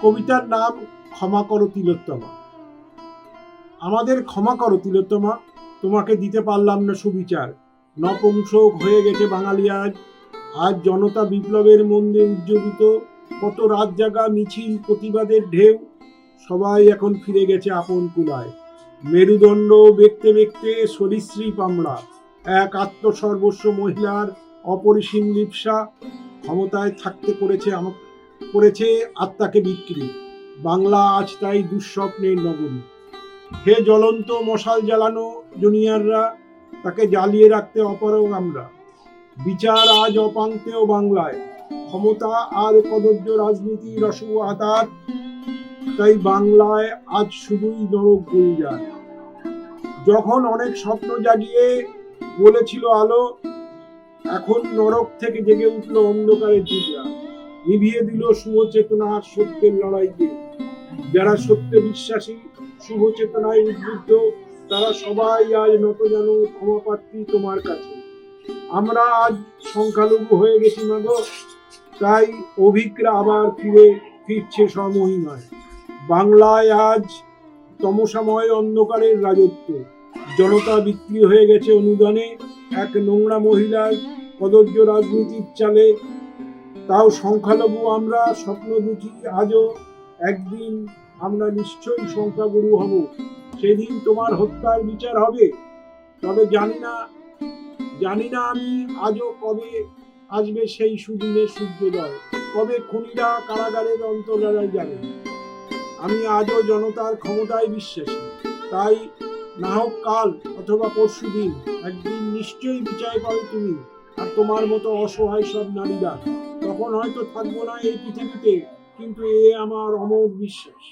কবিতার নাম ক্ষমা করো তিলোত্তমা। আমাদের ক্ষমা করো তিলোত্তমা, তোমাকে দিতে পারলাম না সুবিচার। নপুংসক হয়ে গেছে বাঙালি আজ। আজ জনতা বিপ্লবের মন্দে উজ্জীবিত, কত রাত জাগা মিছিল প্রতিবাদের ঢেউ। সবাই এখন ফিরে গেছে আপন কুলায়। মেরুদণ্ড দেখতে দেখতে সরীসৃপ আমরা, এক আত্মসর্বস্ব মহিলার অপরিসীম লিপ্সা। ক্ষমতায় থাকতে করেছে আত্মাকে বিক্রি। বাংলা আজ তাই দুঃস্বপ্নের নগরী। হে জ্বলন্ত মশাল জ্বালানো জুনিয়ররা, তাকে জ্বালিয়ে রাখতে অপারগ আমরা। বিচার আজ অপাঙ্ক্তেয় বাংলায়, ক্ষমতা আর কদর্য রাজনীতি রসু আতার। তাই বাংলায় আজ শুধুই নরক গুলজার। যখন অনেক স্বপ্ন জাগিয়ে বলেছিল আলো, এখন নরক থেকে জেগে উঠল অন্ধকারের দিকরা। নিভিয়ে দিল শুভ চেতনা সত্যের লড়াইকে। যারা সত্যে বিশ্বাসী, শুভ চেতনায় উদ্বুদ্ধ, তারা সবাই আজ নত যেন ক্ষমাপ্রার্থী তোমার কাছে। আমরা আজ সংখ্যালঘু হয়ে গেছি মাগো, তাই অভিজ্ঞরা আবার ফিরছে স্বমহিমায়। বাংলায় আজ তমসাময় অন্ধকারের রাজত্ব। জনতা বিক্রি হয়ে গেছে অনুদানে, এক নোংরা মহিলার কদর্য রাজনীতির চালে। তাও সংখ্যালঘু আমরা স্বপ্ন দেখি আজও, একদিন আমরা নিশ্চয়ই সংখ্যাগুরু হব। সেদিন তোমার হত্যার বিচার হবে। তবে জানি না আমি আজও কবে আসবে সেই সুদিনের সূর্যোদয়, কবে খুনিরা কারাগারের অন্তরালে যাবে। আমি আজও জনতার ক্ষমতায় বিশ্বাসী, তাই না হোক কাল অথবা পরশু দিন, একদিন নিশ্চয়ই বিচার পাবে তুমি আর তোমার মতো অসহায় সব নারীরা। তখন হয়তো থাকবো না এই পৃথিবীতে, কিন্তু এ আমার অমোঘ বিশ্বাস।